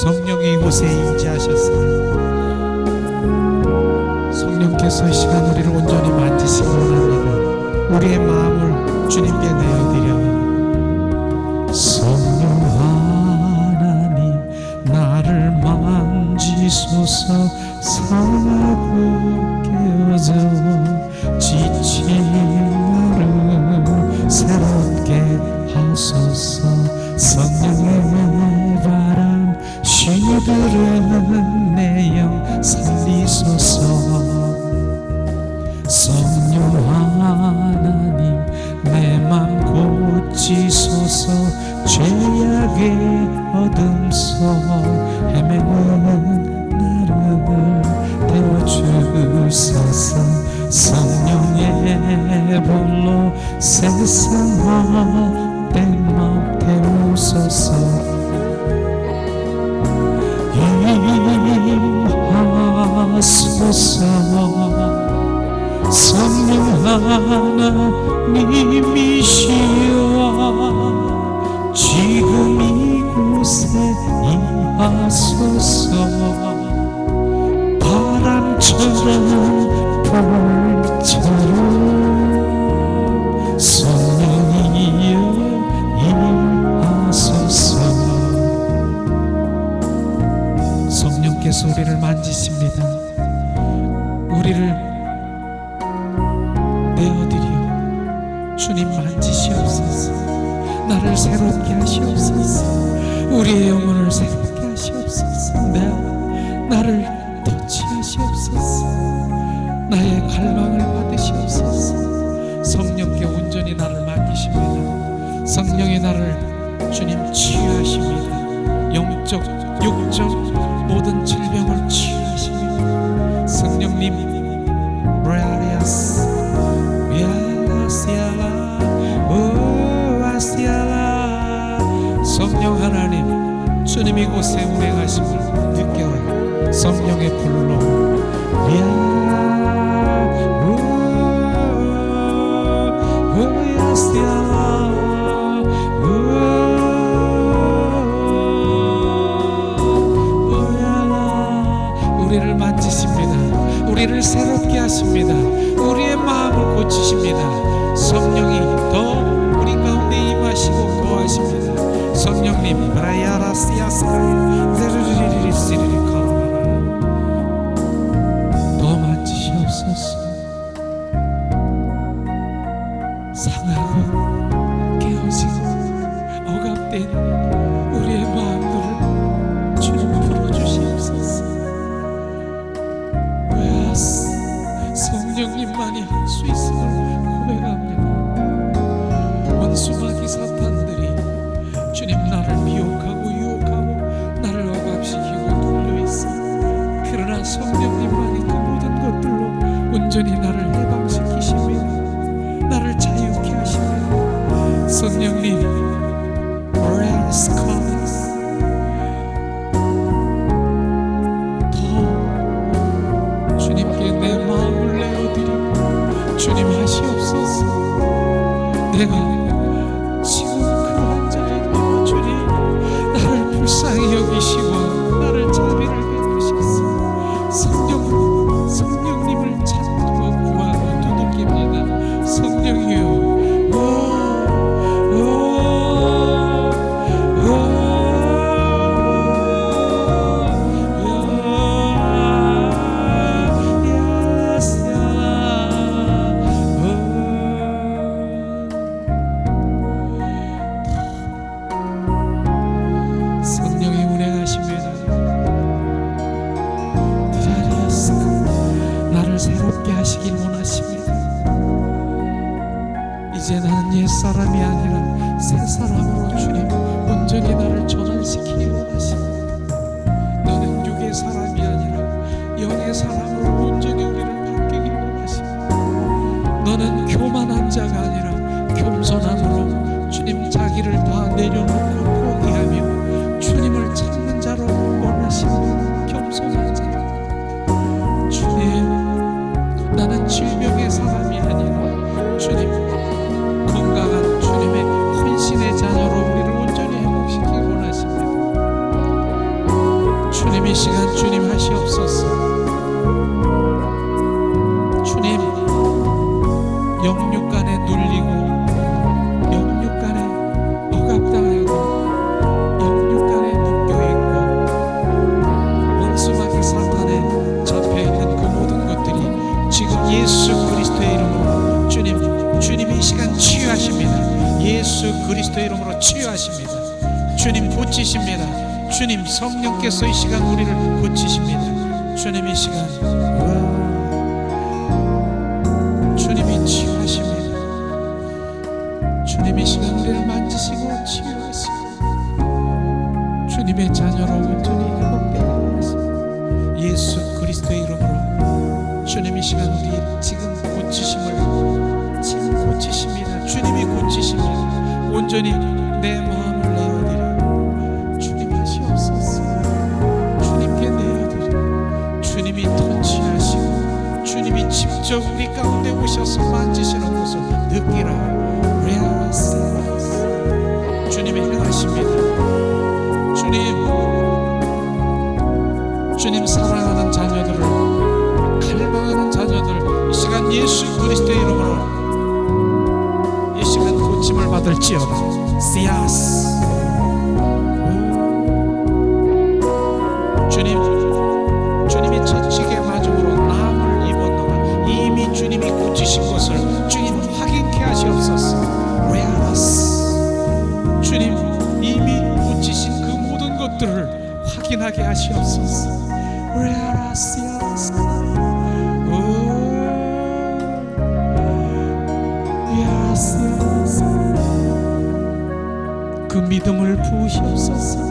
성령이 이곳에 임재하셨습니다. 성령께서 이 시간 우리를 온전히 만지시기 원합니다. 우리의 마음을 주님께 내어드려 성령 하나님 나를 만지소서. 상하고 깨어져 지친 나를 새롭게 하소서. 성령의 바람 쉬들은 내 영 살리소서. 성령 하나님 내 맘 고치소서. 죄악의 어둠속 헤매는 나를 태워주소서. 성령의 불로 세상 헛된 맘 태우소서. 임하소서. 성령 하나님이시여 지금 이곳에 임하소서. 바람처럼 불처럼 성령이여 임하소서. 성령께서 우리를 만지십니다. 우리를 내어드려 주님 만지시옵소서. 나를 새롭게 하시옵소서. 우리의 영혼을 새롭게 하시옵소서. 나를 터치하시옵소서. 나의 갈망을 받으시옵소서. 성령께 온전히 나를 맡기십니다. 성령이 나를 주님 치유하십니다. 영적, 육적 모든 질병을 치유하십니다. 성령님 성령 하나님 주님 이곳에 운행하심을 느껴라. 성령의 불로 우리를 만지십니다. 우리를 새롭게 하십니다. 우리의 마음을 고치십니다. 성령이 더 우리 가운데 임하시고 거하십니다. 성령님 더 만지시옵소서. 상하고 깨어지고 억압된 우리의 마음들을 주님 풀어주시옵소서. 성령님만이 할 수 있음을 고백합니다. 원수마귀 사탄들이 주님 나를 미혹하고 유혹하고 나를 억압시키고 눌려있어. 그러나 성령님만이 그 모든 것들로 온전히 나를 해방시키십니다. 나를 자유케 하십니다. 성령님 더 주님께 내 마음을 내어드리고 주님 하시옵소서. 내가 지금 그 환자에게 주님 나를 불쌍히 여기시고 나를 자비를 베푸셔서 성령님을 찾고 구하고 두둑깁니다. 성령이여 성령이 운행하십니다. 나를 새롭게 하시길 원하십니다. 이제 나는 옛사람이 아니라 새사람으로 주님 온전히 나를 전환시키길 원하십니다. 너는 육의 사람이 아니라 영의 사람으로 온전히 우리를 바뀌길 원하십니다. 너는 교만한 자가 아니라 겸손함으로 주님 자기를 다 내려놓고 포기하며 주님을 찾는 자로 원하십니다. 겸손한 자. 주님 나는 질병의 사람이 아니라 주님 건강한 주님의 혼신의 자녀로 우리를 온전히 회복시키기 원하십니다. 주님 이 시간 주님 하시옵소서. 주님 영육간에 눌리고 영육간에 억압당하고 영육간에 묶여있고 원수마귀 사탄에 잡혀있는 그 모든 것들이 지금 예수 그리스도의 이름으로 주님이 이 시간 치유하십니다. 예수 그리스도의 이름으로 치유하십니다. 주님 고치십니다. 주님 성령께서 이 시간 우리를 고치십니다. 주님 이 시간 주님이 치유하십니다. 주님 이 시간 우리를 만지시고 치유하시고 주님의 자녀로 온전히 회복되게 하십니다. 예수 그리스도의 이름으로 주님 이 시간 우리 지금 고치십니다. 주님이 고치십니다. 온전히 내 마음을 내어드려 주님 하시옵소서. 주님께 내어드려 주님이 터치하시고 주님이 직접 우리 가운데 오셔서 만지시는 것을 느끼라. 주님이 행하십니다. 주님 사랑하는 자녀들을 갈망하는 자녀들 이 시간 예수 그리스도의 이름으로 이 시간 고침을 받을지어다. 씨앗 주님이 채찍의 맞음으로 남을 입었노라. 이미 주님이 고치신 것을 주님 확인케 하시옵소서. 주님 이미 고치신 그 모든 것들을 확인하게 하시옵소서. 그 믿음을 부으시옵소서.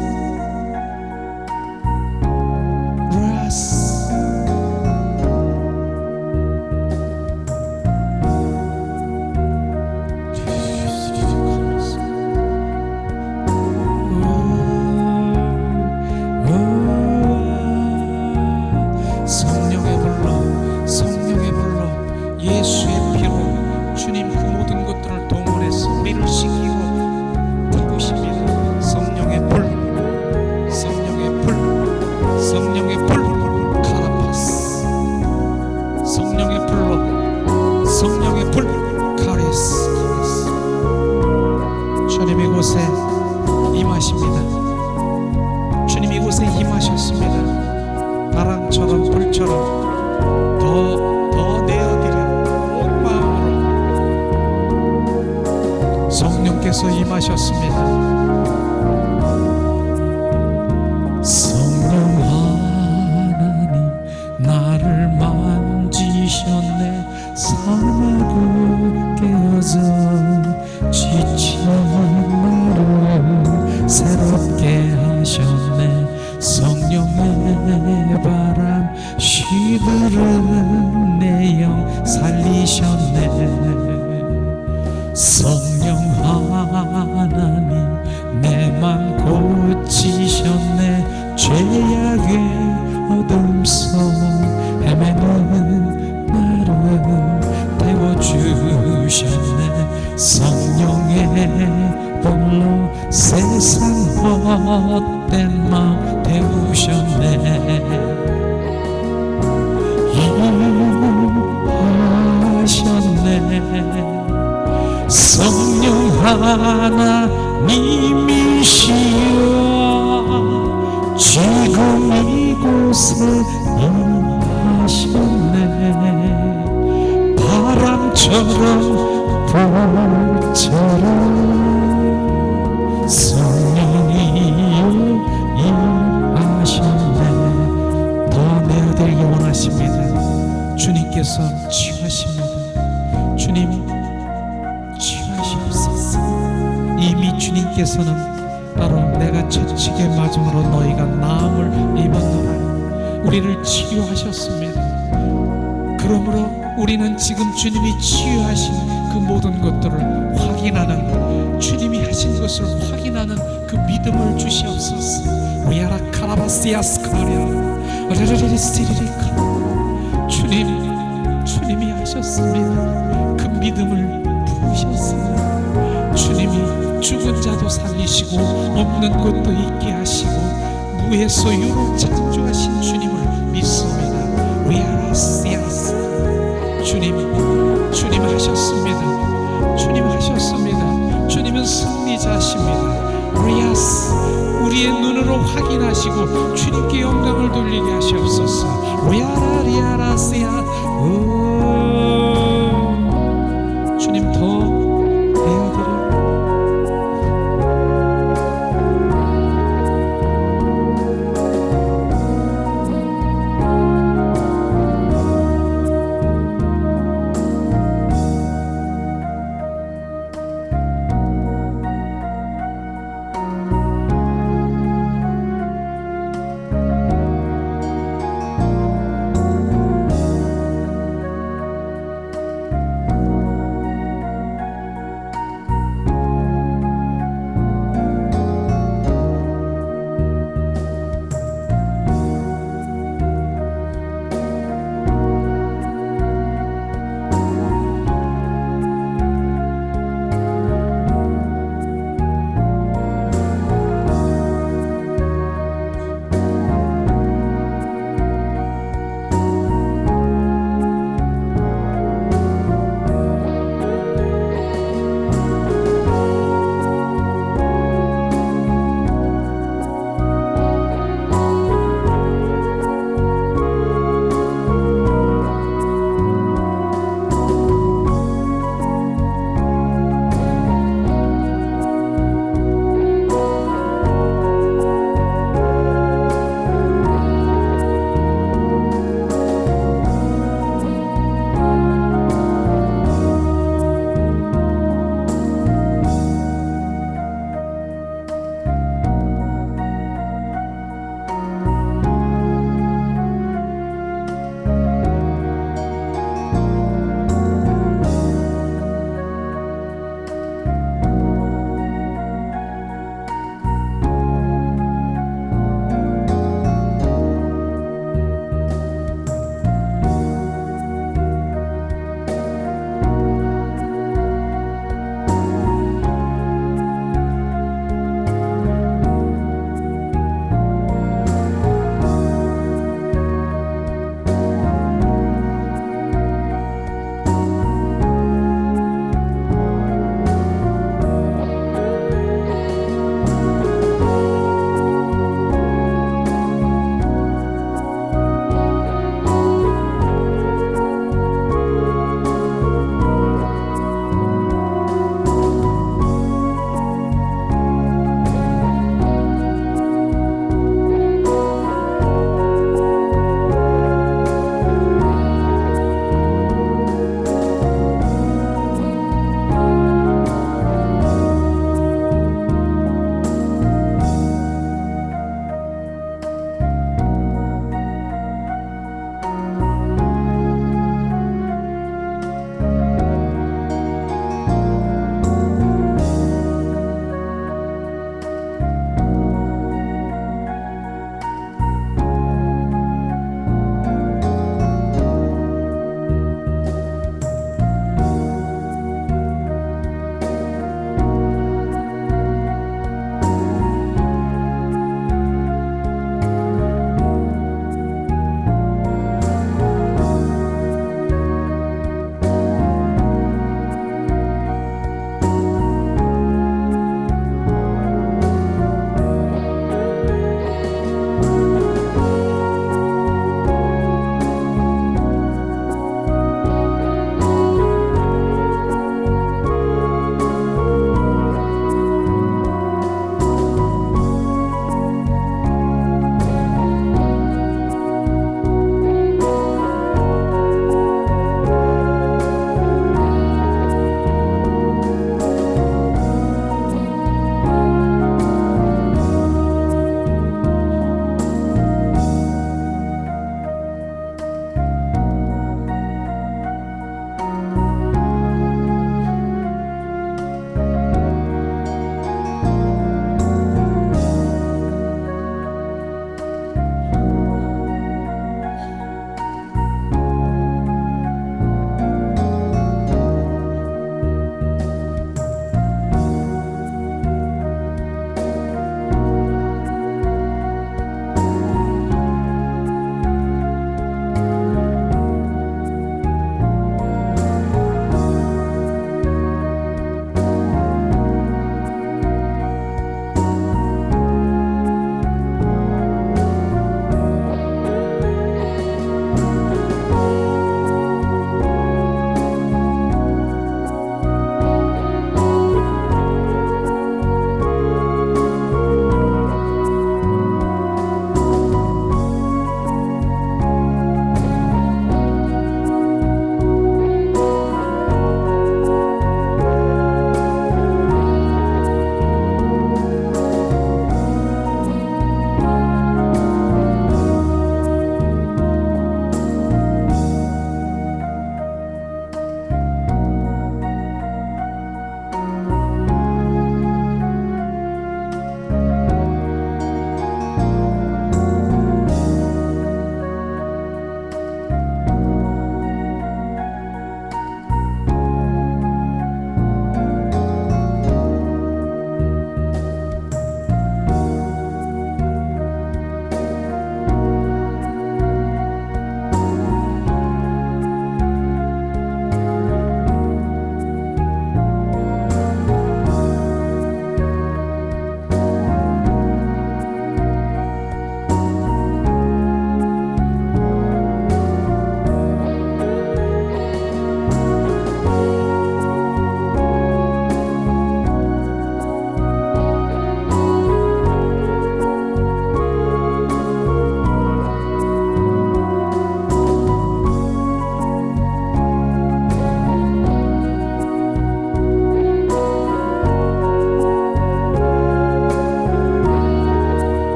성령의 불로 예수의 피로 주님 그 모든 것들을 동원해서 우리를 씻기고 부으십니다. 성령의 불 카라파스 성령의 불 카레스 주님 이곳에 임하십니다. 주님 이곳에 임하셨습니다. 바람처럼 불처럼 더 내어드려 온 마음으로 성령께서 임하셨습니다. 성령 하나님 나를 만지셨네. 사나고 깨어져 지친 나를 새롭게 하셨네. 성령의 바람 시들은 내 영 살리셨네. 성령 하나님 내 맘 고치셨네. 죄악의 어둠 속 헤매는 나를 태워주셨네. 성령의 불로 세상 헛된 마음 태우셨네. 성령 하나님이시여 지금 이곳에 임하셨네. 바람처럼 불처럼 성령이여 임하셨네. 더 내어드리기 원하십니다. 주님께서 치유하십니다. 주님 치유하시옵소서. 이미 주님께서는 바로 내가 채찍에 맞음으로 너희가 나음을 입었노라. 우리를 치유하셨습니다. 그러므로 우리는 지금 주님이 치유하신 그 모든 것들을 확인하는, 주님이 하신 것을 확인하는 그 믿음을 주시옵소서. 위아라 카라바시아스카랴 주님이 하셨습니다. 그 믿음을 부으셨습니다. 주님이 죽은 자도 살리시고 없는 것도 있게 하시고 무에서 유로 창조하신 주님을 믿습니다. 리아라시아스 주님 하셨습니다. 주님 하셨습니다. 주님은 승리자십니다. 리아스 우리의 눈으로 확인하시고 주님께 영광을 돌리게 하시옵소서. 리아라시아 주님 더 내어드려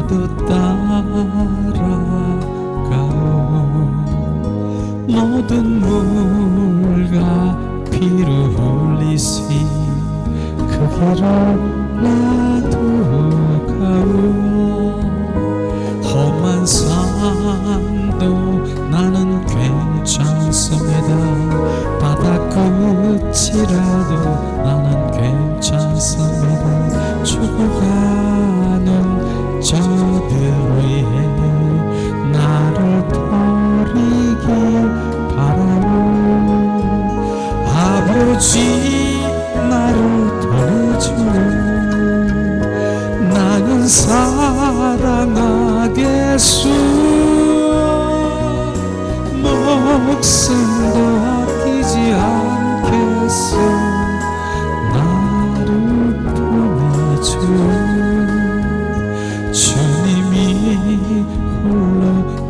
나도 따라가오. 모든 물과 피로 흘리시 그 길을 나도 가오. 험한 산도 나는 괜찮습니다. 바다 끝이라도 나는 괜찮습니다. 죽어가는 저들 위해 나를 버리길 바라오. 아버지 나를 보내주오. 나는 사랑하겠소. 목숨도 아끼지 않겠소. 나를 보내주오. 주님이 홀로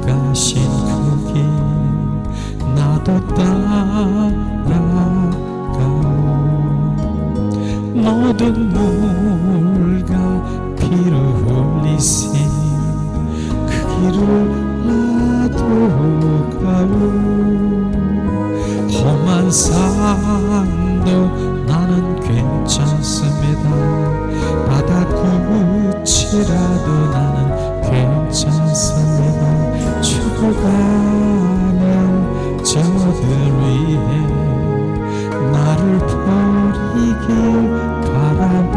가신 그 길 나도 따라가오. 모든 물과 피로 흘리신 그 길을 나도 가오. 험한 산도 나는 괜찮습니다. 바다 끝이라도 나는 괜찮습니다. 죽어가는 저들 위해 나를 버리길 바라보.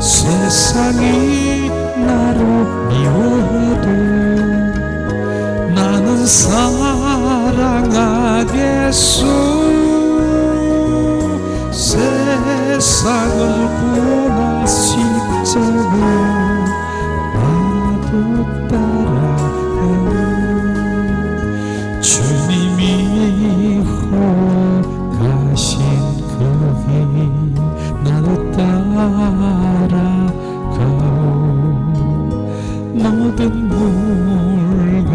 세상이 나를 미워해도 나는 사랑하겠소. 세상을 구원할 십자가 나도 따라가오. 주님이 홀로 가신 그 길 나도 따라가오. 모든 물과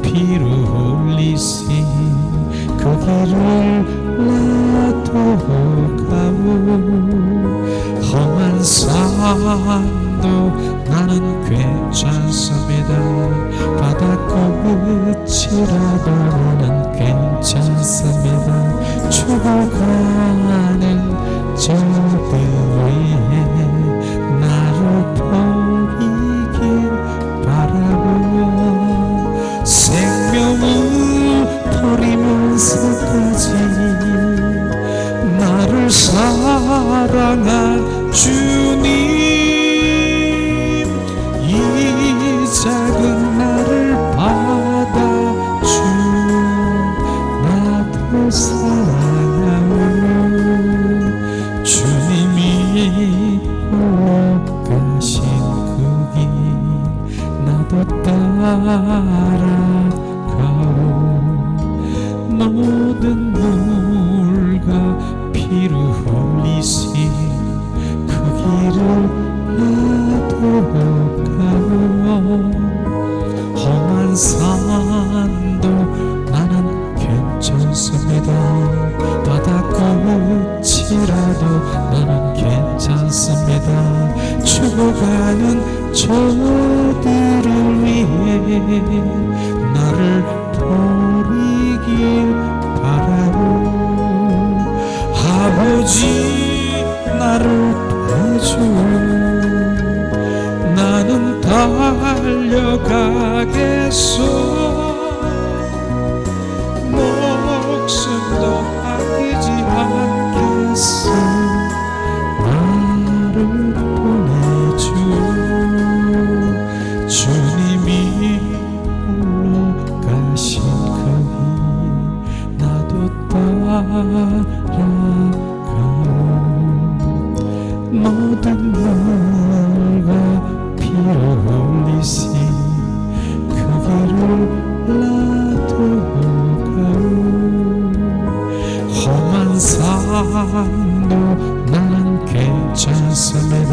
피로 흘리신 그 길을 나도 가오. 험한 산도 나는 괜찮습니다. 바다 끝이라도 나는 괜찮습니다. 죽어가는 저들 위해 나를 버리길 바라고. 생명을 버리면서까지 나를 사랑한 주님, 이 작은 나를 받아주 나도 사랑하오. 주님이 홀로 가신 그 길 나도 따라가오. 모든 물과 피로 흘리신 그 길을 나도 가오. 험한 산도 나는 괜찮습니다. 바다 끝이라도 나는 괜찮습니다. 죽어가는 저들을 위해 나를 버리길 바라오. 아버지 나를 도와주오. 나는 달려가겠소. 목숨도 아끼지 않겠소. 나를 보내주오. 주님이 홀로 가신 그 길 나도 따라가오. 모든 물과 피로 흘리신 그 길을 나도 가오. 험한 산도 나는 괜찮습니다.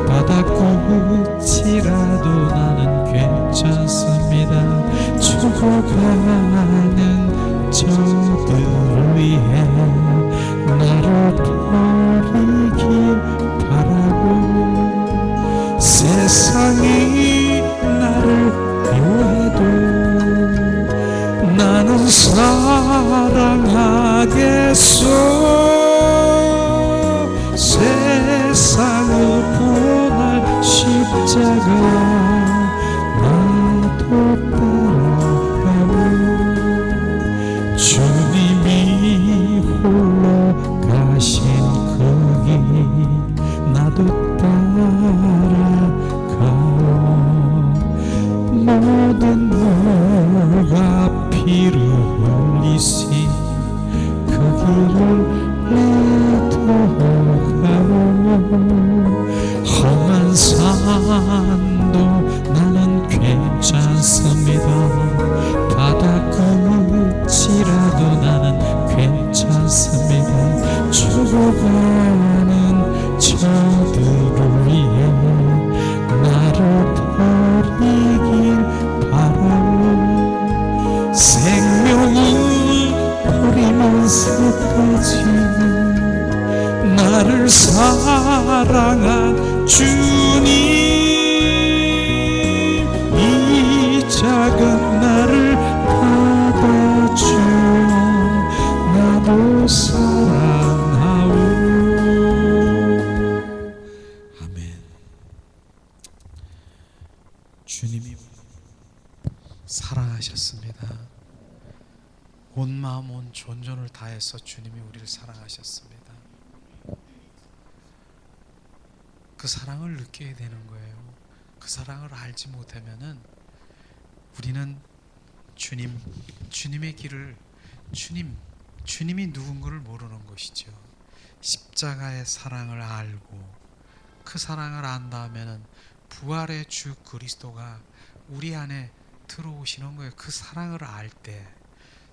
바다 끝이라도 나는 괜찮습니다. 죽어가는 저들 위해 나를 버리길 바라고. 세상이 나를 묘해도 나는 사랑하겠소. 세상을 보낼 십자가 나도 따라가오. 주님이 홀로 가신 그 길 나도 따라가오. 모든 너가 피를 흘리시 그 길을 내도 가오. 험한 산도 나는 괜찮습니다. 바다 끝이라도 나는 괜찮습니다. 죽어가는 저들을 위해 나를 버리길 바라오. 생명을 버리면서까지 나를 사랑한 주님, 이 작은 나를 받아주어 나도 사랑하오. 아멘. 주님이 사랑하셨습니다. 온 마음 온 존전을 다해서 주님이 우리를 사랑하셨습니다. 그 사랑을 느껴야 되는 거예요. 그 사랑을 알지 못하면은 우리는 주님의 길을 주님이 누군가를 모르는 것이죠. 십자가의 사랑을 알고 그 사랑을 안다면은 부활의 주 그리스도가 우리 안에 들어오시는 거예요. 그 사랑을 알 때,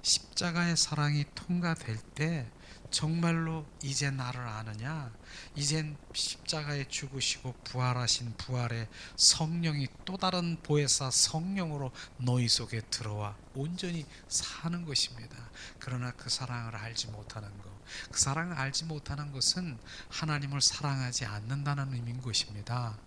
십자가의 사랑이 통과될 때 정말로 이제 나를 아느냐? 이젠 십자가에 죽으시고 부활하신 부활의 성령이 또 다른 보혜사 성령으로 너희 속에 들어와 온전히 사는 것입니다. 그러나 그 사랑을 알지 못하는 것, 그 사랑을 알지 못하는 것은 하나님을 사랑하지 않는다는 의미인 것입니다.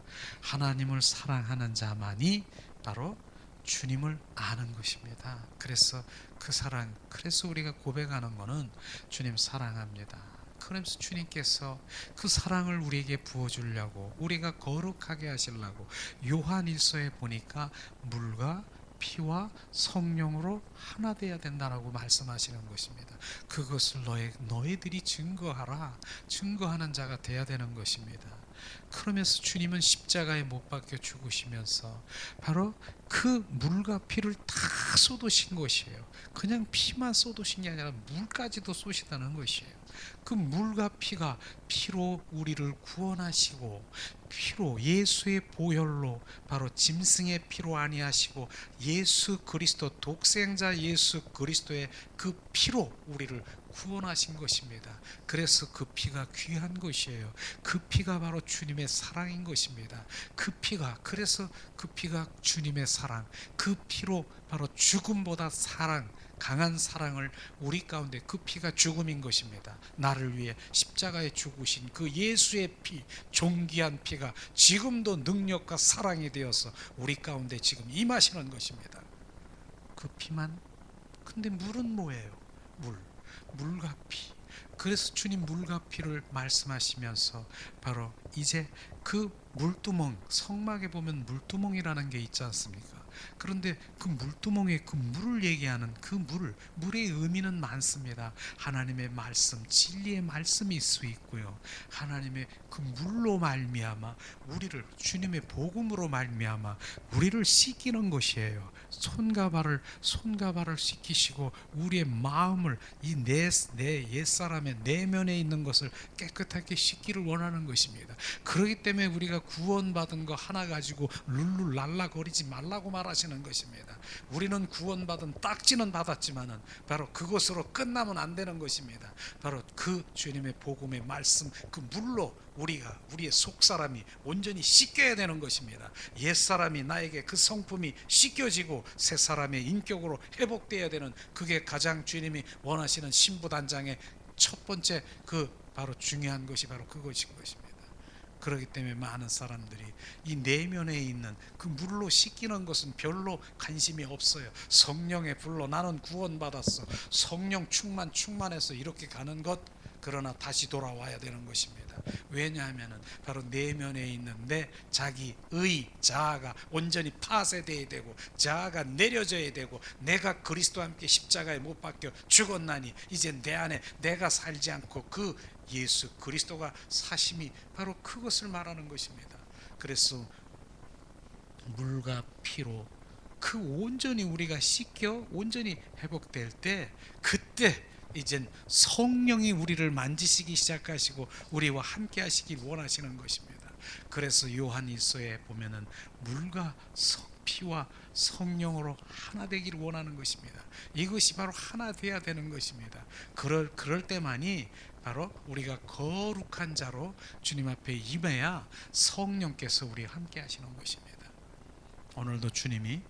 하나님을 사랑하는 자만이 바로 주님을 아는 것입니다. 그래서 그 사랑, 그래서 우리가 고백하는 것은 주님 사랑합니다. 그러면서 주님께서 그 사랑을 우리에게 부어주려고, 우리가 거룩하게 하시려고 요한일서에 보니까 물과 피와 성령으로 하나 되어야 된다라고 말씀하시는 것입니다. 그것을 너희들이 증거하라, 증거하는 자가 되어야 되는 것입니다. 그러면서 주님은 십자가에 못 박혀 죽으시면서 바로 그 물과 피를 다 쏟으신 것이에요. 그냥 피만 쏟으신 게 아니라 물까지도 쏟으시다는 것이에요. 그 물과 피가 피로 우리를 구원하시고, 피로 예수의 보혈로, 바로 짐승의 피로 아니하시고 예수 그리스도 독생자 예수 그리스도의 그 피로 우리를 구원하신 것입니다. 그래서 그 피가 귀한 것이에요. 그 피가 바로 주님의 사랑인 것입니다. 그 피가, 그래서 그 피가 주님의 사랑, 그 피로 바로 죽음보다 사랑, 강한 사랑을 우리 가운데, 그 피가 죽음인 것입니다. 나를 위해 십자가에 죽으신 그 예수의 피, 존귀한 피가 지금도 능력과 사랑이 되어서 우리 가운데 지금 임하시는 것입니다. 그 피만. 근데 물은 뭐예요? 물과 피. 그래서 주님 물과 피를 말씀하시면서 바로 이제 그 물두멍, 성막에 보면 물두멍이라는 게 있지 않습니까? 그런데 그 물두멍에 그 물을 얘기하는 그 물의 의미는 많습니다. 하나님의 말씀, 진리의 말씀이 있을 수 있고요, 하나님의 그 물로 말미암아 우리를, 주님의 복음으로 말미암아 우리를 씻기는 것이에요. 손과 발을 씻기시고 우리의 마음을, 이 내 옛사람의 내면에 있는 것을 깨끗하게 씻기를 원하는 것입니다. 그렇기 때문에 우리가 구원받은 거 하나 가지고 룰루랄라거리지 말라고 말하시는 것입니다. 우리는 구원받은 딱지는 받았지만은 바로 그것으로 끝나면 안 되는 것입니다. 바로 그 주님의 복음의 말씀, 그 물로 우리의 속사람이 온전히 씻겨야 되는 것입니다. 옛사람이, 나에게 그 성품이 씻겨지고 새 사람의 인격으로 회복되어야 되는, 그게 가장 주님이 원하시는 신부단장의 첫 번째 그 바로 중요한 것이 바로 그것인 것입니다. 그렇기 때문에 많은 사람들이 이 내면에 있는 그 물로 씻기는 것은 별로 관심이 없어요. 성령의 불로 나는 구원받았어, 성령 충만해서 이렇게 가는 것, 그러나 다시 돌아와야 되는 것입니다. 왜냐하면 바로 내면에 있는 내 자기의 자아가 온전히 파쇄되어야 되고, 자아가 내려져야 되고, 내가 그리스도와 함께 십자가에 못 박혀 죽었나니 이제 내 안에 내가 살지 않고 그 예수 그리스도가 사심이 바로 그것을 말하는 것입니다. 그래서 물과 피로 그 온전히 우리가 씻겨 온전히 회복될 때, 그때 이젠 성령이 우리를 만지시기 시작하시고 우리와 함께 하시길 원하시는 것입니다. 그래서 요한일서에 보면은 물과 피와 성령으로 하나 되기를 원하는 것입니다. 이것이 바로 하나 되어야 되는 것입니다. 그럴 때만이 바로 우리가 거룩한 자로 주님 앞에 임해야 성령께서 우리와 함께 하시는 것입니다. 오늘도 주님이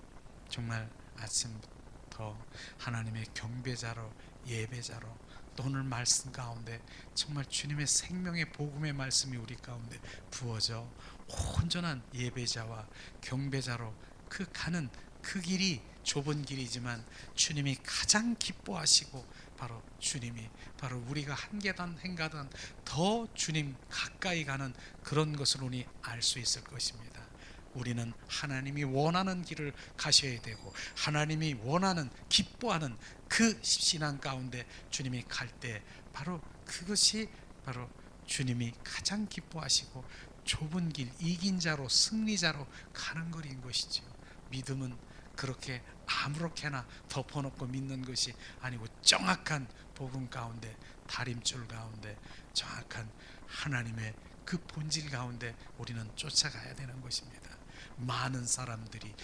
정말 아침부터 하나님의 경배자로, 예배자로, 또 오늘 말씀 가운데 정말 주님의 생명의 복음의 말씀이 우리 가운데 부어져 온전한 예배자와 경배자로 그 가는 그 길이 좁은 길이지만 주님이 가장 기뻐하시고, 바로 주님이 바로 우리가 한 계단 한 계단 더 주님 가까이 가는 그런 것을 우리 알 수 있을 것입니다. 우리는 하나님이 원하는 길을 가셔야 되고, 하나님이 원하는 기뻐하는 그 신앙 가운데 주님이 갈 때 바로 그것이 바로 주님이 가장 기뻐하시고 좁은 길, 이긴 자로, 승리자로 가는 거인 것이죠. 믿음은 그렇게 아무렇게나 덮어놓고 믿는 것이 아니고, 정확한 복음 가운데, 다림줄 가운데, 정확한 하나님의 그 본질 가운데 우리는 쫓아가야 되는 것입니다. 많은 사람들이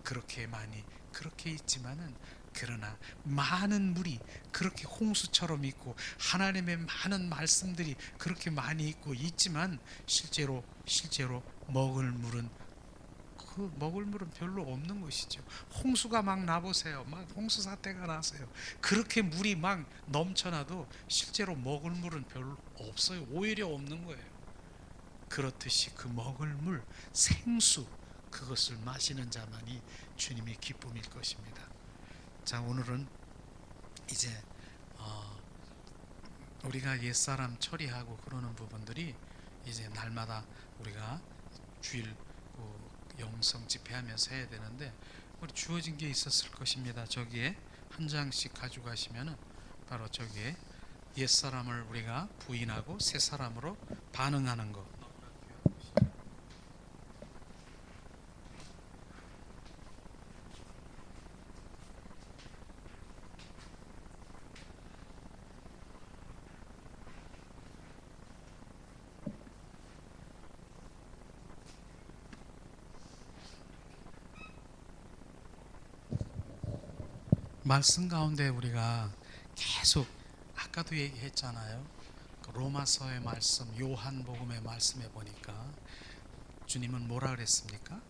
그렇게 많이 그렇게 있지만은, 그러나 많은 물이 그렇게 홍수처럼 있고 하나님의 많은 말씀들이 그렇게 많이 있고 있지만 실제로 먹을 물은 별로 없는 것이죠. 홍수가 막 나보세요. 막 홍수 사태가 나세요. 그렇게 물이 막 넘쳐나도 실제로 먹을 물은 별로 없어요. 오히려 없는 거예요. 그렇듯이 그 먹을 물, 생수, 그것을 마시는 자만이 주님의 기쁨일 것입니다. 자, 오늘은 이제 우리가 옛사람 처리하고 그러는 부분들이 이제 날마다 우리가 주일 영성 집회하면서 해야 되는데, 우리 주어진 게 있었을 것입니다. 저기에 한 장씩 가져가시면은 바로 저기에 옛사람을 우리가 부인하고 새 사람으로 반응하는 것. 말씀 가운데 우리가 계속 아까도 얘기했잖아요. 로마서의 말씀, 요한복음의 말씀에 보니까 주님은 뭐라 그랬습니까?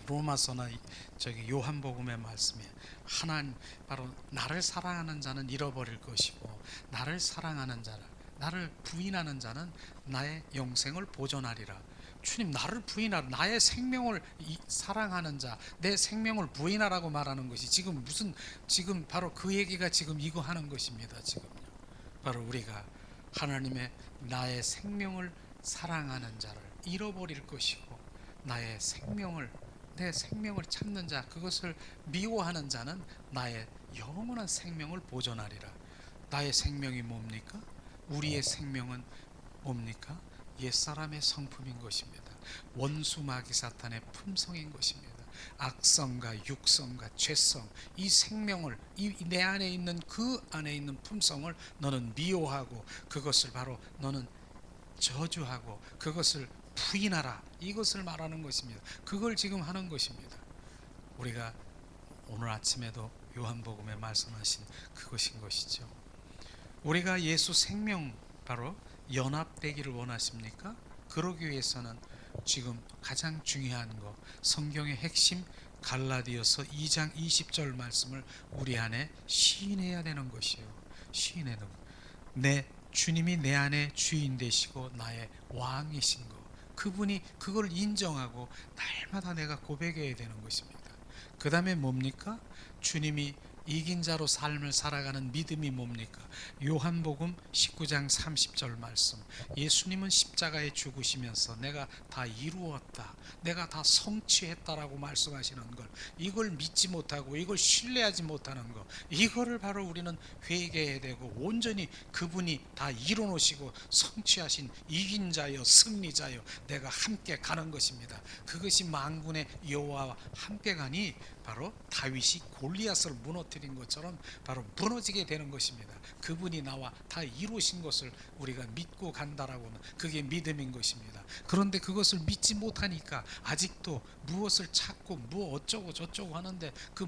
로마서나 저기 요한복음의 말씀에 하나님 바로 나를 사랑하는 자는 잃어버릴 것이고, 나를 사랑하는 자를, 나를 부인하는 자는 나의 영생을 보존하리라. 주님, 나를 부인하라, 나의 생명을 사랑하는 자, 내 생명을 부인하라고 말하는 것이 지금 바로 그 얘기가 지금 이거 하는 것입니다. 지금요. 바로 우리가 하나님의 나의 생명을 사랑하는 자를 잃어버릴 것이고, 나의 내 생명을 찾는 자, 그것을 미워하는 자는 나의 영원한 생명을 보존하리라. 나의 생명이 뭡니까? 우리의 생명은 뭡니까? 옛사람의 성품인 것입니다. 원수 마귀 사탄의 품성인 것입니다. 악성과 육성과 죄성, 이 생명을, 내 안에 있는 그 안에 있는 품성을 너는 미워하고, 그것을 바로 너는 저주하고, 그것을 부인하라, 이것을 말하는 것입니다. 그걸 지금 하는 것입니다. 우리가 오늘 아침에도 요한복음에 말씀하신 그것인 것이죠. 우리가 예수 생명 바로 연합되기를 원하십니까? 그러기 위해서는 지금 가장 중요한 거, 성경의 핵심 갈라디아서 2장 20절 말씀을 우리 안에 시인해야 되는 것이요. 시인해야 되는 것. 내 주님이 내 안에 주인 되시고 나의 왕이신 거, 그분이 그걸 인정하고 날마다 내가 고백해야 되는 것입니다. 그 다음에 뭡니까? 주님이 이긴 자로 삶을 살아가는 믿음이 뭡니까? 요한복음 19장 30절 말씀, 예수님은 십자가에 죽으시면서 내가 다 이루었다, 내가 다 성취했다라고 말씀하시는 걸, 이걸 믿지 못하고 이걸 신뢰하지 못하는 것, 이거를 바로 우리는 회개해야 되고, 온전히 그분이 다 이루어놓으시고 성취하신 이긴 자여 승리자여 내가 함께 가는 것입니다. 그것이 만군의 여호와와 함께 가니 바로 다윗이 골리앗을 무너뜨린 것처럼 바로 무너지게 되는 것입니다. 그분이 나와 다 이루신 것을 우리가 믿고 간다라고 하면 그게 믿음인 것입니다. 그런데 그것을 믿지 못하니까 아직도 무엇을 찾고 뭐 어쩌고 저쩌고 하는데, 그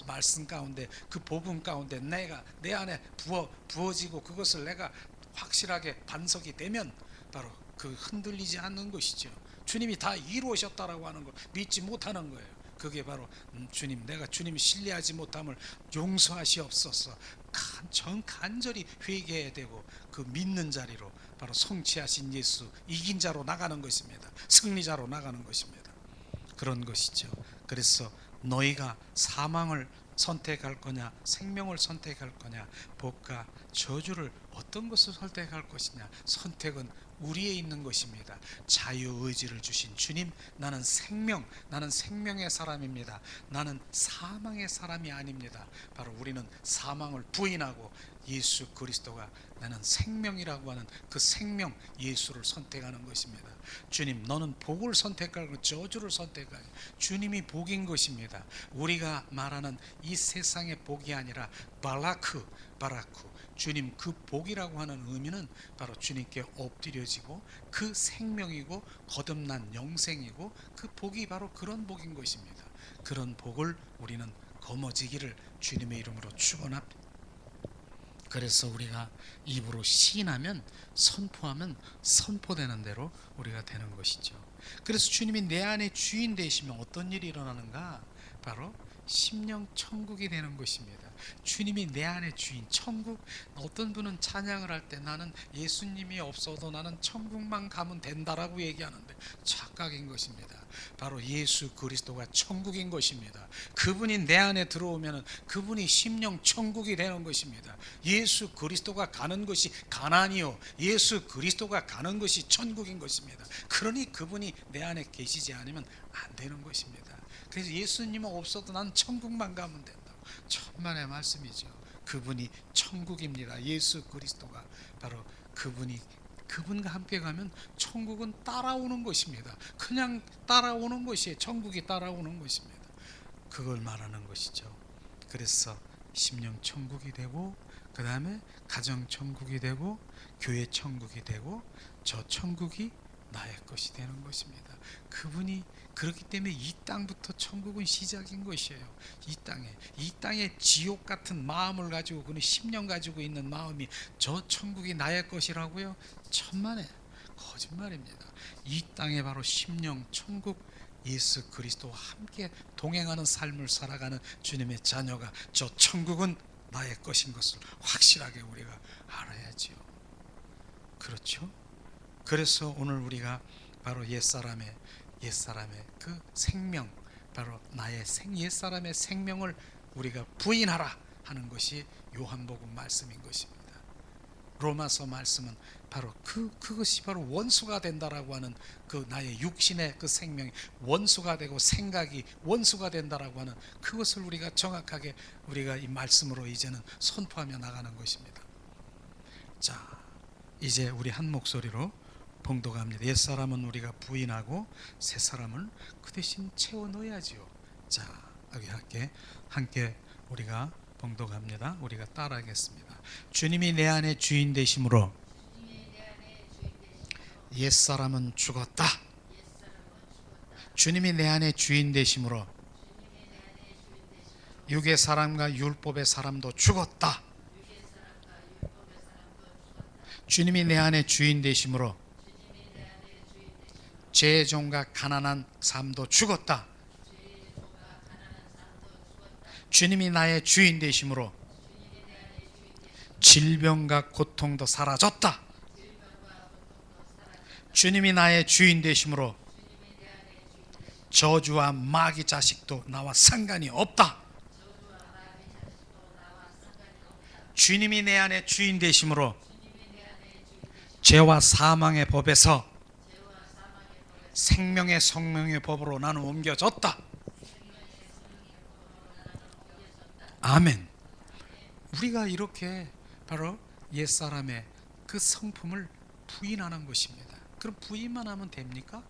말씀 가운데, 그 복음 가운데 내가 내 안에 부어지고 그것을 내가 확실하게 반석이 되면 바로 그 흔들리지 않는 것이죠. 주님이 다 이루셨다라고 하는 거 믿지 못하는 거예요. 그게 바로 주님, 내가 주님 신뢰하지 못함을 용서하시옵소서, 간절히 회개해야 되고, 그 믿는 자리로 바로 성취하신 예수 이긴 자로 나가는 것입니다. 승리자로 나가는 것입니다. 그런 것이죠. 그래서 너희가 사망을 선택할 거냐 생명을 선택할 거냐, 복과 저주를 어떤 것을 선택할 것이냐, 선택은 우리에 있는 것입니다. 자유의지를 주신 주님, 나는 생명의 사람입니다. 나는 사망의 사람이 아닙니다. 바로 우리는 사망을 부인하고 예수 그리스도가 나는 생명이라고 하는 그 생명 예수를 선택하는 것입니다. 주님, 너는 복을 선택하고 저주를 선택하고, 주님이 복인 것입니다. 우리가 말하는 이 세상의 복이 아니라 바라크, 주님, 그 복이라고 하는 의미는 바로 주님께 엎드려지고 그 생명이고 거듭난 영생이고, 그 복이 바로 그런 복인 것입니다. 그런 복을 우리는 거머쥐기를 주님의 이름으로 축원합니다. 그래서 우리가 입으로 시인하면, 선포하면 선포되는 대로 우리가 되는 것이죠. 그래서 주님이 내 안에 주인 되시면 어떤 일이 일어나는가? 바로 심령 천국이 되는 것입니다. 주님이 내 안에 주인, 천국. 어떤 분은 찬양을 할 때 나는 예수님이 없어도 나는 천국만 가면 된다라고 얘기하는데 착각인 것입니다. 바로 예수 그리스도가 천국인 것입니다. 그분이 내 안에 들어오면 그분이 심령 천국이 되는 것입니다. 예수 그리스도가 가는 것이 가나안이요, 예수 그리스도가 가는 것이 천국인 것입니다. 그러니 그분이 내 안에 계시지 않으면 안 되는 것입니다. 그래서 예수님은 없어도 난 천국만 가면 된다고, 천만의 말씀이죠. 그분이 천국입니다. 예수 그리스도가 바로 그분과 함께 가면 천국은 따라오는 것입니다. 그냥 따라오는 것이에요. 천국이 따라오는 것입니다. 그걸 말하는 것이죠. 그래서 심령 천국이 되고, 그 다음에 가정 천국이 되고, 교회 천국이 되고, 저 천국이 나의 것이 되는 것입니다. 그분이 그렇기 때문에 이 땅부터 천국은 시작인 것이에요. 이 땅에 지옥 같은 마음을 가지고, 그는 심령 가지고 있는 마음이 저 천국이 나의 것이라고요? 천만의 거짓말입니다. 이 땅에 바로 심령 천국, 예수 그리스도와 함께 동행하는 삶을 살아가는 주님의 자녀가 저 천국은 나의 것인 것을 확실하게 우리가 알아야지요. 그렇죠? 그래서 오늘 우리가 바로 옛사람의 그 생명, 바로 나의 옛사람의 생명을 우리가 부인하라 하는 것이 요한복음 말씀인 것입니다. 로마서 말씀은 바로 그것이 바로 원수가 된다라고 하는, 그 나의 육신의 그 생명이 원수가 되고 생각이 원수가 된다라고 하는 그것을 우리가 정확하게 우리가 이 말씀으로 이제는 선포하며 나가는 것입니다. 자, 이제 우리 한 목소리로 봉독합니다. 옛사람은 우리가 부인하고 새사람은 그 대신 채워 넣어야지요. 자, 여기 함께 우리가 봉독합니다. 우리가 따라하겠습니다. 주님이 내 안에 주인 되심으로 옛사람은 죽었다. 주님이 내 안에 주인 되심으로 육의 사람과 율법의 사람도 죽었다. 주님이 내 안에 주인 되심으로 죄의 종과 가난한 삶도 죽었다. 주님이 나의 주인 되심으로 질병과 고통도 사라졌다. 주님이 나의 주인 되심으로 저주와 마귀 자식도 나와 상관이 없다. 주님이 내 안에 주인 되심으로 죄와 사망의 법에서 생명의 성령의 법으로 나는 옮겨졌다. 아멘. 우리가 이렇게 바로 옛사람의 그 성품을 부인하는 것입니다. 그럼 부인만 하면 됩니까?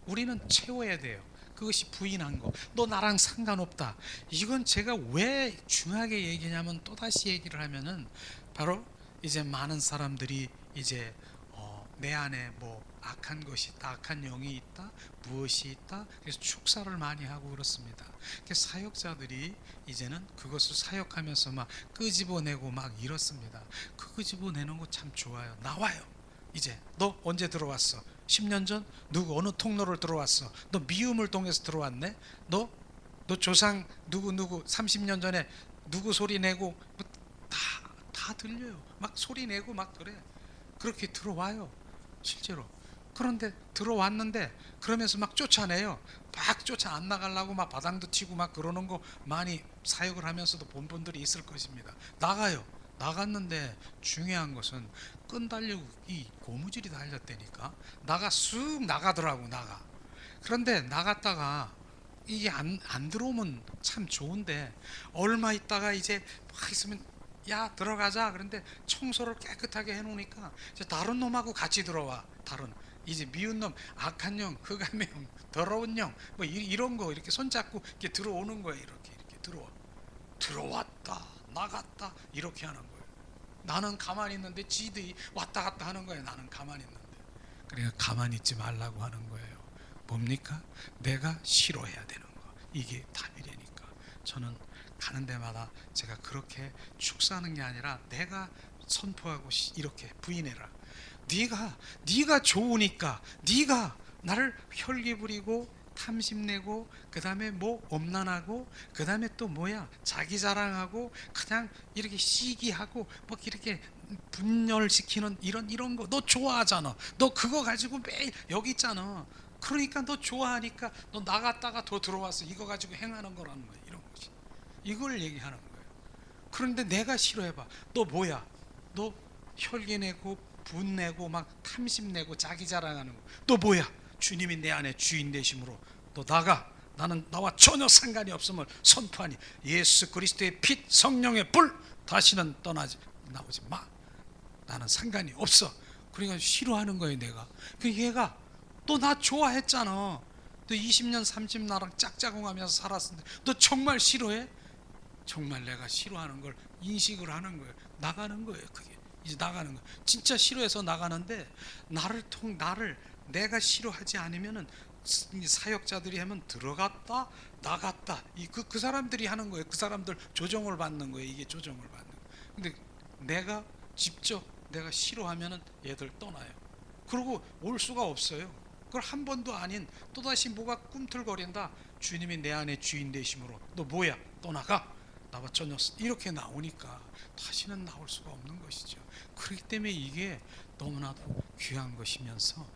우리는 채워야 돼요. 그것이 부인한 거. 너 나랑 상관없다. 이건 제가 왜 중요하게 얘기냐면, 또다시 얘기를 하면은 바로 이제 많은 사람들이 이제 내 안에 뭐 악한 것이 있다, 악한 영이 있다, 무엇이 있다, 그래서 축사를 많이 하고 그렇습니다. 사역자들이 이제는 그것을 사역하면서 막 끄집어내고 막 이렇습니다. 그 끄집어내는 거 참 좋아요. 나와요. 이제 너 언제 들어왔어? 10년 전? 누구 어느 통로를 들어왔어? 너 미움을 통해서 들어왔네? 너 조상 누구 30년 전에 누구 소리 내고 다 들려요. 막 소리 내고 막 그래. 그렇게 들어와요. 실제로. 그런데 들어왔는데 그러면서 막 쫓아내요. 막 쫓아 안 나가려고 막 바당도 치고 막 그러는 거 많이 사역을 하면서도 본 분들이 있을 것입니다. 나가요. 나갔는데 중요한 것은 끈 달려고 이 고무줄이 달렸다니까 쑥 나가더라고. 그런데 나갔다가 이게 안 들어오면 참 좋은데, 얼마 있다가 이제 막 있으면 야 들어가자. 그런데 청소를 깨끗하게 해놓으니까 이제 다른 놈하고 같이 들어와. 다른 이제 미운 놈, 악한 영, 흑암의 영, 더러운 영, 뭐 이런 거 이렇게 손잡고 이렇게 들어오는 거예요. 이렇게 들어왔다 나갔다 이렇게 하는 거예요. 나는 가만히 있는데 지들이 왔다 갔다 하는 거예요. 나는 가만히 있는데. 그러니까 가만히 있지 말라고 하는 거예요. 뭡니까? 내가 싫어해야 되는 거. 이게 답이라니까. 저는 가는 데마다 제가 그렇게 축사하는 게 아니라 내가 선포하고 이렇게 부인해라. 네가 좋으니까 네가 나를 혈기 부리고 탐심내고 그 다음에 뭐 엄난하고 그 다음에 또 뭐야 자기 자랑하고 그냥 이렇게 시기하고 뭐 이렇게 분열시키는 이런 거 너 좋아하잖아. 너 그거 가지고 매일 여기 있잖아. 그러니까 너 좋아하니까 너 나갔다가 더 들어와서 이거 가지고 행하는 거라는 거야. 이런 것이 이걸 얘기하는 거예요. 그런데 내가 싫어해봐. 너 뭐야? 너 혈기내고 분내고 막 탐심내고 자기 자랑하는 거. 너 뭐야? 주님이 내 안에 주인 되심으로 너 나가. 나는 나와 전혀 상관이 없음을 선포하니 예수 그리스도의 핏 성령의 불 다시는 나오지 마. 나는 상관이 없어. 그러니까 싫어하는 거예요. 내가 그 얘가 또 나 좋아했잖아. 너 20년 30년 나랑 짝짝꿍하면서 살았는데 너 정말 싫어해? 정말 내가 싫어하는 걸 인식을 하는 거예요. 나가는 거예요. 그게 이제 나가는 거. 진짜 싫어해서 나가는데 나를 내가 싫어하지 않으면은 사역자들이 하면 들어갔다 나갔다 그 사람들이 하는 거예요. 그 사람들 조정을 받는 거예요. 이게 조정을 받는 거예요. 근데 내가 직접 내가 싫어하면은 얘들 떠나요. 그리고 올 수가 없어요. 그걸 한 번도 아닌 또다시 뭐가 꿈틀거린다. 주님이 내 안에 주인 되심으로 너 뭐야? 떠나가. 나와 전혀 이렇게 나오니까 다시는 나올 수가 없는 것이죠. 그렇기 때문에 이게 너무나도 귀한 것이면서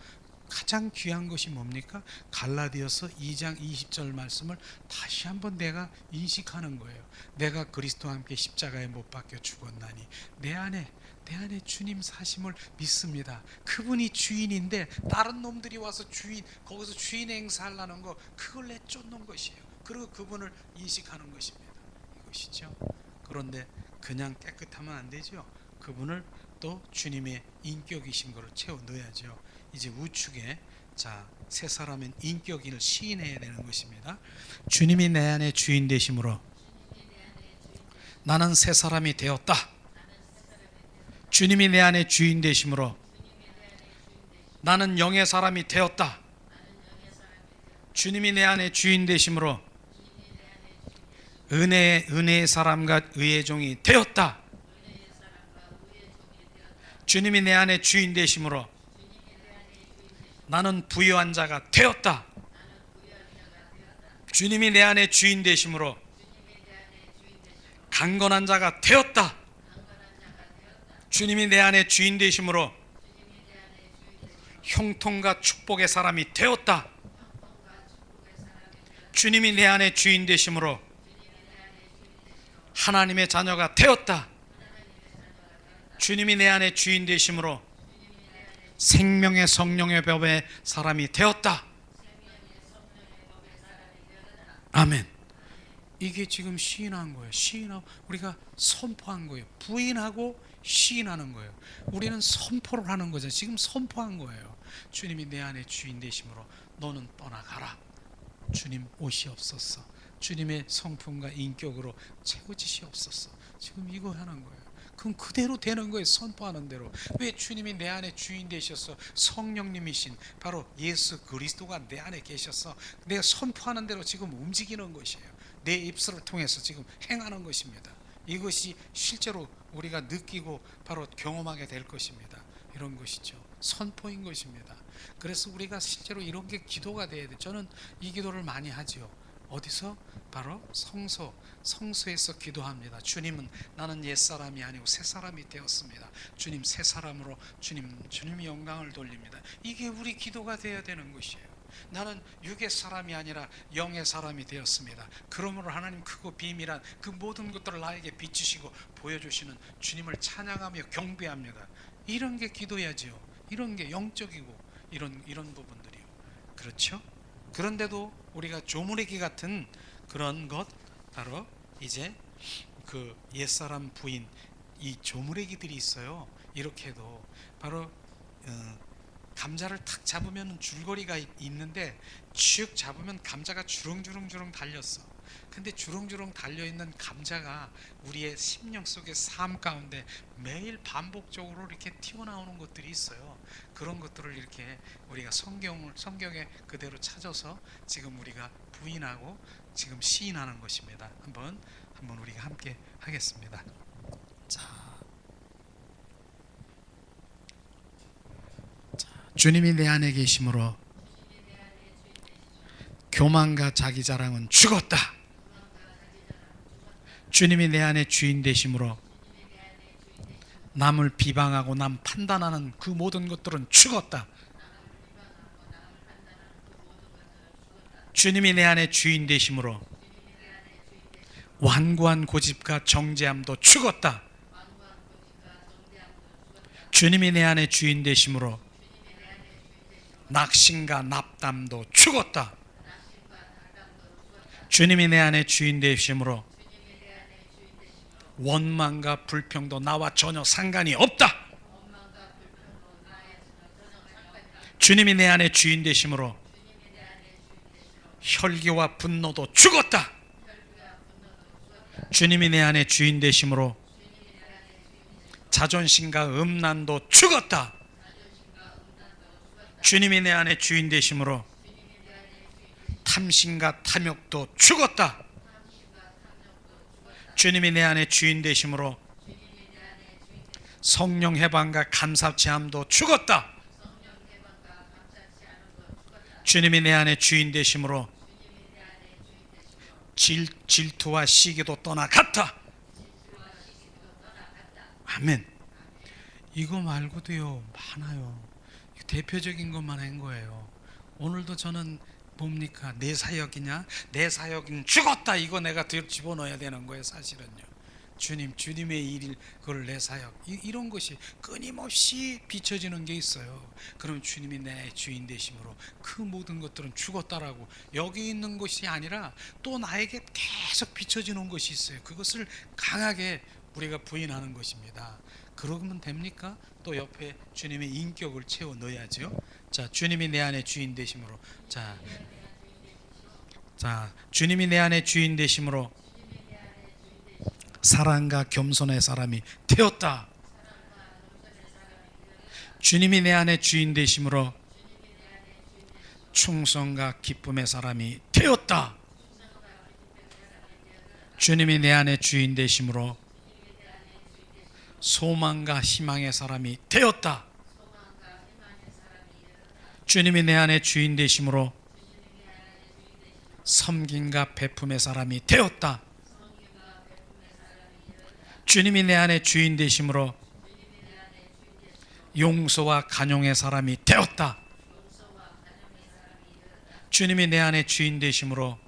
가장 귀한 것이 뭡니까? 갈라디아서 2장 20절 말씀을 다시 한번 내가 인식하는 거예요. 내가 그리스도와 함께 십자가에 못 박혀 죽었나니 내 안에 주님 사심을 믿습니다. 그분이 주인인데 다른 놈들이 와서 거기서 주인 행사하려는 거 그걸 내쫓는 것이에요. 그리고 그분을 인식하는 것입니다. 이것이죠. 그런데 그냥 깨끗하면 안 되죠. 그분을 또 주님의 인격이신 것을 채워 넣어야죠. 이제 우측에 새 사람은 인격인을 시인해야 되는 것입니다. 주님이 내 안에 주인 되심으로 나는 새 사람이 되었다. 주님이 내 안에 주인 되심으로 나는 영의 사람이 되었다. 주님이 내 안에 주인 되심으로 은혜의 사람과 의의 종이 되었다. 주님이 내 안에 주인 되심으로 나는 부유한 자가 되었다. 주님이 내 안에 주인 되심으로 강건한 자가 되었다. 주님이 내 안에 주인 되심으로 형통과 축복의 사람이 되었다. 주님이 내 안에 주인 되심으로 하나님의 자녀가 되었다. 주님이 내 안에 주인 되심으로 생명의 성령의 법의 사람이 되었다. 아멘. 이게 지금 시인한 거예요. 시인하고 우리가 선포한 거예요. 부인하고 시인하는 거예요. 우리는 선포를 하는 거죠. 지금 선포한 거예요. 주님이 내 안에 주인 되심으로 너는 떠나가라. 주님 오시옵소서. 주님의 성품과 인격으로 채워지시옵소서. 지금 이거 하는 거예요. 그럼 그대로 되는 거예요. 선포하는 대로. 왜? 주님이 내 안에 주인 되셔서 성령님이신 바로 예수 그리스도가 내 안에 계셔서 내가 선포하는 대로 지금 움직이는 것이에요. 내 입술을 통해서 지금 행하는 것입니다. 이것이 실제로 우리가 느끼고 바로 경험하게 될 것입니다. 이런 것이죠. 선포인 것입니다. 그래서 우리가 실제로 이런 게 기도가 돼야 돼. 저는 이 기도를 많이 하죠. 어디서? 바로 성소에서 기도합니다. 주님은 나는 옛사람이 아니고 새사람이 되었습니다. 주님 새사람으로 주님이 영광을 돌립니다. 이게 우리 기도가 되어야 되는 것이에요. 나는 육의 사람이 아니라 영의 사람이 되었습니다. 그러므로 하나님 크고 비밀한 그 모든 것들을 나에게 비추시고 보여주시는 주님을 찬양하며 경배합니다. 이런 게 기도야지요. 이런 게 영적이고 이런 부분들이요. 그렇죠? 그런데도 우리가 조무래기 같은 그런 것, 바로 이제 그 옛사람 부인 이 조무래기들이 있어요. 이렇게 해도 바로 감자를 탁 잡으면 줄거리가 있는데 쭉 잡으면 감자가 주렁주렁 달렸어. 근데 주렁주렁 달려있는 감자가 우리의 심령 속의 삶 가운데 매일 반복적으로 이렇게 튀어나오는 것들이 있어요. 그런 것들을 이렇게 우리가 성경에 그대로 찾아서 지금 우리가 부인하고 지금 시인하는 것입니다. 한번 우리가 함께 하겠습니다. 자, 주님이 내 안에 계심으로 교만과 자기 자랑은 죽었다. 주님이 내 안에 주인 되심으로 남을 비방하고 남 판단하는 그 모든 것들은 죽었다. 주님이 내 안에 주인 되심으로 완고한 고집과 정죄함도 죽었다. 주님이 내 안에 주인 되심으로 낙심과 납담도 죽었다. 주님이 내 안에 주인 되심으로 원망과 불평도 나와 전혀 상관이 없다. 주님이 내 안에 주인 되심으로 혈기와 분노도 죽었다. 주님이 내 안에 주인 되심으로 자존심과 음란도 죽었다. 주님이 내 안에 주인 되심으로 탐심과 탐욕도 죽었다. 주님이 내 안에 주인 되심으로 성령 해방과 감사체함도 죽었다. 주님이 내 안에 주인 되심으로 질투와 시기도 떠나갔다. 아멘. 이거 말고도요 많아요. 대표적인 것만 한 거예요. 오늘도 저는 뭡니까? 내 사역이냐? 내 사역은 죽었다. 이거 내가 집어넣어야 되는 거예요. 사실은요. 주님의 일일 그걸 내 사역 이런 것이 끊임없이 비춰지는 게 있어요. 그럼 주님이 내 주인 되심으로 그 모든 것들은 죽었다라고 여기 있는 것이 아니라 또 나에게 계속 비춰지는 것이 있어요. 그것을 강하게 우리가 부인하는 것입니다. 그러면 됩니까? 또 옆에 주님의 인격을 채워 넣어야죠. 자, 주님이 내 안에 주인 되심으로 자, 주님이 내 안에 주인 되심으로 사랑과 겸손의 사람이 되었다. 주님이 내 안에 주인 되심으로 충성과 기쁨의 사람이 되었다. 주님이 내 안에 주인 되심으로 소망과 희망의 사람이 되었다. 주님이 내 안에 주인 되심으로 섬김과 베품의 사람이 되었다. 주님이 내 안에 주인 되심으로 용서와 간용의 사람이 되었다. 주님이 내 안에 주인 되심으로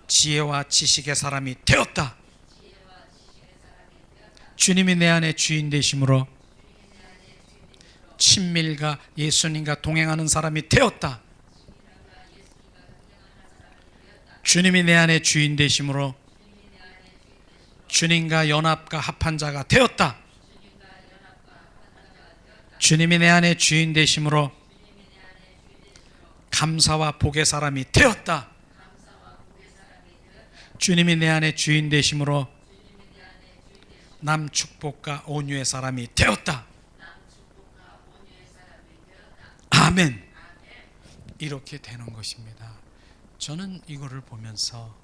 지혜와 지식의 사람이 되었다. 주님이 내 안에 주인 되심으로 친밀과 예수님과 동행하는 사람이 되었다. 주님이 내 안에 주인 되심으로 주님과 연합과 합한 자가 되었다. 주님이 내 안에 주인 되심으로 감사와 복의 사람이 되었다. 주님이 내 안에 주인 되심으로 남 축복과 온유의 사람이 되었다. 아멘. 이렇게 되는 것입니다. 저는 이거를 보면서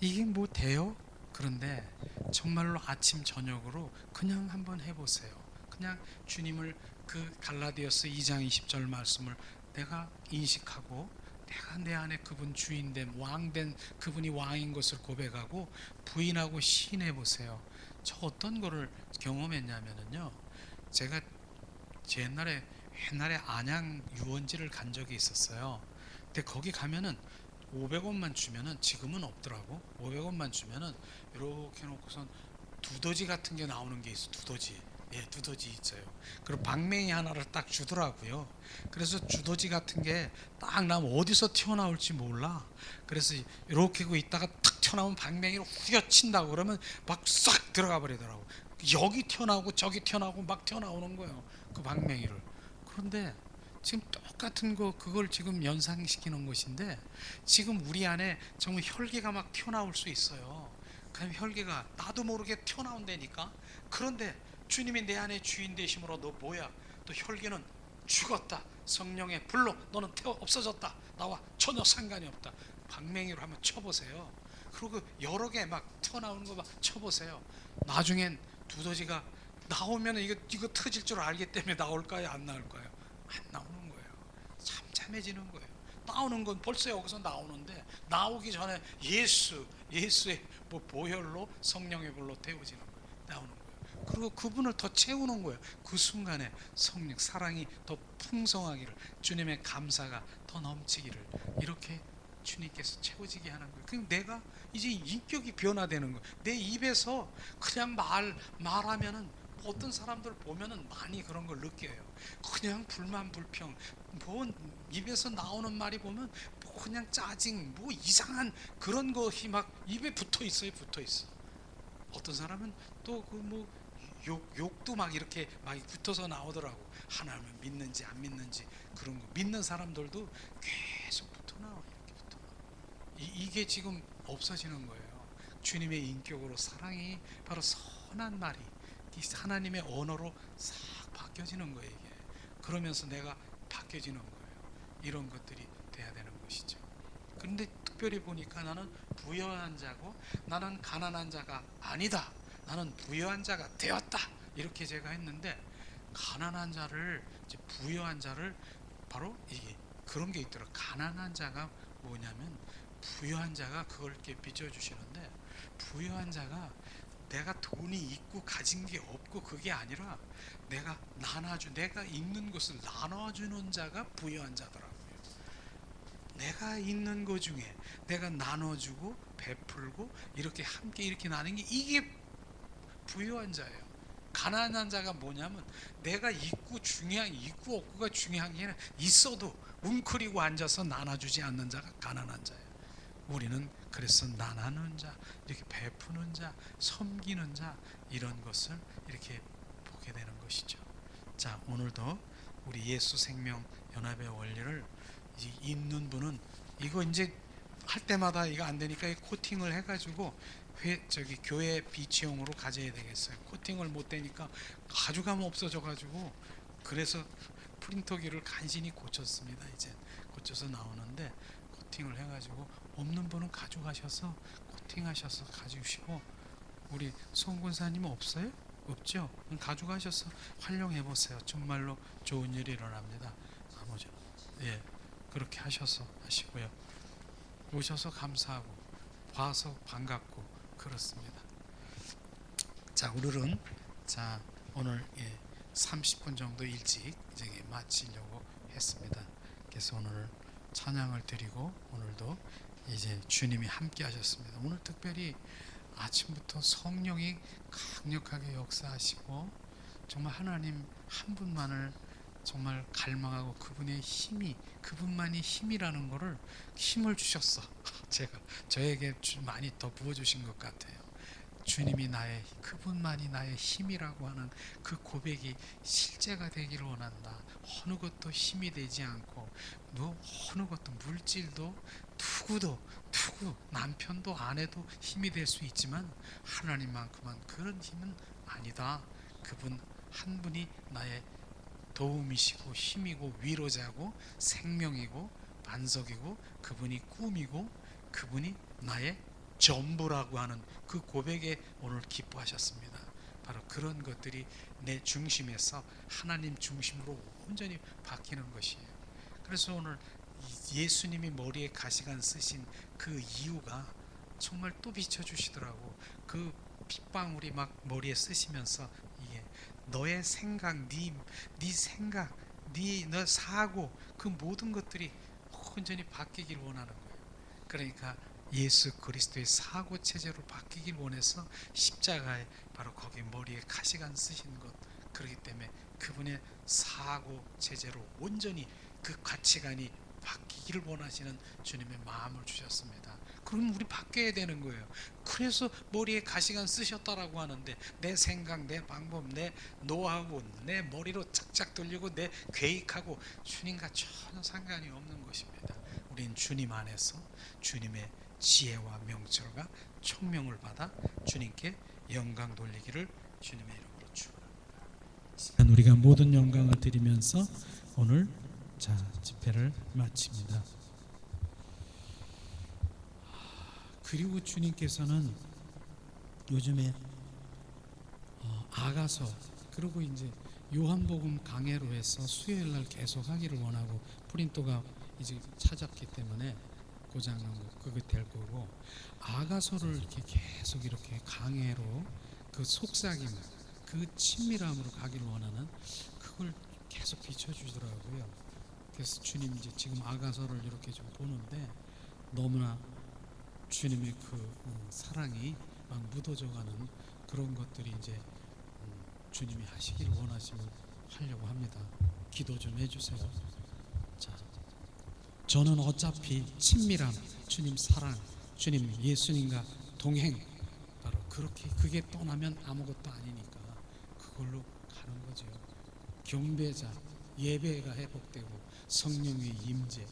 이게 뭐 돼요? 그런데 정말로 아침 저녁으로 그냥 한번 해보세요. 그냥 주님을 그 갈라디아서 2장 20절 말씀을 내가 인식하고 내가 내 안에 그분 주인된 왕된 그분이 왕인 것을 고백하고 부인하고 시인해 보세요. 저 어떤 거를 경험했냐면요, 제가 옛날에 안양 유원지를 간 적이 있었어요. 근데 거기 가면은 500원만 주면은, 지금은 없더라고. 500원만 주면은 이렇게 놓고선 두더지 같은 게 나오는 게 있어. 두더지. 예, 두더지 있어요. 그리고 방맹이 하나를 딱 주더라고요. 그래서 두더지 같은 게 딱 나면 어디서 튀어나올지 몰라. 그래서 이렇게 있다가 탁 튀어나오면 방맹이로 후려친다고 그러면 막 싹 들어가 버리더라고. 여기 튀어나오고 저기 튀어나오고 막 튀어나오는 거예요, 그 방맹이를. 그런데 지금 똑같은 그걸 지금 연상시키는 것인데, 지금 우리 안에 정말 혈기가 막 튀어나올 수 있어요. 그럼 혈기가 나도 모르게 튀어나온다니까. 그런데 주님이 내 안에 주인 되심으로 너 뭐야? 또 혈기는 죽었다. 성령의 불로 너는 없어졌다. 나와 전혀 상관이 없다. 방맹이로 한번 쳐보세요. 그리고 여러 개 막 튀어나오는 거 막 쳐보세요. 나중엔 두더지가 나오면 이거 터질 줄 알기 때문에 나올까요? 안 나올까요? 안 나오는 거예요. 잠잠해지는 거예요. 나오는 건 벌써 여기서 나오는데, 나오기 전에 예수의 보혈로 성령의 불로 태워지는 거예요. 나오는 거예요. 그리고 그분을 더 채우는 거예요. 그 순간에 성령 사랑이 더 풍성하기를, 주님의 감사가 더 넘치기를, 이렇게 주님께서 채워지게 하는 거예요. 그럼 내가 이제 인격이 변화되는 거예요. 내 입에서 그냥 말하면은 어떤 사람들 보면은 많이 그런 걸 느껴요. 그냥 불만 불평, 뭐 입에서 나오는 말이 보면 뭐 그냥 짜증, 뭐 이상한 그런 것이 막 입에 붙어 있어요. 어떤 사람은 또 욕도 막 이렇게 막 붙어서 나오더라고. 하나님을 믿는지 안 믿는지 그런 거. 믿는 사람들도 계속 붙어 나와요. 이렇게 붙어 나와. 이게 지금 없어지는 거예요. 주님의 인격으로 사랑이 바로 선한 말이 하나님의 언어로 싹 바뀌어지는 거예요. 이게 그러면서 내가 바뀌어지는 거예요. 이런 것들이 돼야 되는 것이죠. 그런데 특별히 보니까 나는 부유한 자고 나는 가난한 자가 아니다. 나는 부유한 자가 되었다. 이렇게 제가 했는데, 가난한 자를 이제 부유한 자를 바로 이게 그런 게 있더라고요. 가난한 자가 뭐냐면, 부유한 자가 그걸 이렇게 비춰주시는데, 부유한 자가 내가 돈이 있고 가진 게 없고 그게 아니라 내가 있는 것을 나눠주는 자가 부유한 자더라고요. 내가 있는 것 중에 내가 나눠주고 베풀고 이렇게 함께 이렇게 나는 게, 이게 부유한 자예요. 가난한 자가 뭐냐면, 내가 있고 없고가 중요한 게 아니라 있어도 웅크리고 앉아서 나눠주지 않는 자가 가난한 자예요. 우리는 그래서 나누는 자, 이렇게 베푸는 자, 섬기는 자, 이런 것을 이렇게 보게 되는 것이죠. 자, 오늘도 우리 예수 생명 연합의 원리를 있는 분은 이거 이제 할 때마다 이거 안 되니까 코팅을 해가지고 교회 비치용으로 가져야 되겠어요. 코팅을 못 되니까 가져가면 없어져가지고, 그래서 프린터기를 간신히 고쳤습니다. 이제 고쳐서 나오는데, 코팅을 해가지고 없는 분은 가져가셔서 코팅하셔서 가지시고, 우리 송군사님 없어요? 없죠? 가져가셔서 활용해 보세요. 정말로 좋은 일이 일어납니다. 아버지, 예, 그렇게 하시고요. 오셔서 감사하고 봐서 반갑고 그렇습니다. 자, 오늘은 오늘 30분 정도 일찍 이제 마치려고 했습니다. 그래서 오늘 찬양을 드리고 오늘도 이제 주님이 함께 하셨습니다. 오늘 특별히 아침부터 성령이 강력하게 역사하시고 정말 하나님 한 분만을 정말 갈망하고 그분의 힘이, 그분만이 힘이라는 거를 힘을 주셨어. 제가 저에게 많이 더 부어주신 것 같아요. 주님이 나의, 그분만이 나의 힘이라고 하는 그 고백이 실제가 되기를 원한다. 어느 것도 힘이 되지 않고 어느 것도 물질도 누구 남편도 아내도 힘이 될 수 있지만 하나님만큼은 그런 힘은 아니다. 그분 한 분이 나의 도움이시고 힘이고 위로자고 생명이고 반석이고 그분이 꿈이고 그분이 나의 전부라고 하는 그 고백에 오늘 기뻐하셨습니다. 바로 그런 것들이 내 중심에서 하나님 중심으로 온전히 바뀌는 것이에요. 그래서 오늘 예수님이 머리에 가시관 쓰신 그 이유가 정말 또 비춰주시더라고. 그 핏방울이 막 머리에 쓰시면서 이게 너의 생각, 네 생각, 너 사고 그 모든 것들이 온전히 바뀌길 원하는 거예요. 그러니까 예수 그리스도의 사고 체제로 바뀌길 원해서 십자가에 바로 거기 머리에 가시관 쓰신 것, 그렇기 때문에 그분의 사고 체제로 온전히 그 가치관이 바뀌기를 원하시는 주님의 마음을 주셨습니다. 그럼 우리 바뀌어야 되는 거예요. 그래서 머리에 가시관 쓰셨다라고 하는데 내 생각, 내 방법, 내 노하우, 내 머리로 짝짝 돌리고 내 계획하고 주님과 전혀 상관이 없는 것입니다. 우린 주님 안에서 주님의 지혜와 명철과 총명을 받아 주님께 영광 돌리기를 주님의 이름으로 축원합니다. 우리가 모든 영광을 드리면서 오늘 집회를 마칩니다. 그리고 주님께서는 요즘에 아가서 그리고 이제 요한복음 강해로 해서 수요일 날 계속 하기를 원하고 프린터가 이제 찾았기 때문에 고장난 거 그거 될 거고 아가서를 이렇게 계속 이렇게 강해로 그 속삭임 그 친밀함으로 가기를 원하는 그걸 계속 비춰주더라고요. 그래서 주님 이제 지금 아가서를 이렇게 좀 보는데 너무나 주님의 그 사랑이 막 묻어져가는 그런 것들이 이제 주님이 하시기를 원하시면 하려고 합니다. 기도 좀 해주세요. 자, 저는 어차피 친밀함, 주님 사랑, 주님 예수님과 동행 바로 그렇게 그게 떠나면 아무것도 아니니까 그걸로 가는 거죠. 경배자, 예배가 회복되고 성령의 임재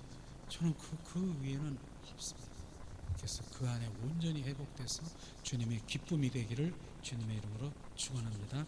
저는 그 위에는 없습니다. 그래서 그 안에 온전히 회복돼서 주님의 기쁨이 되기를 주님의 이름으로 축원합니다.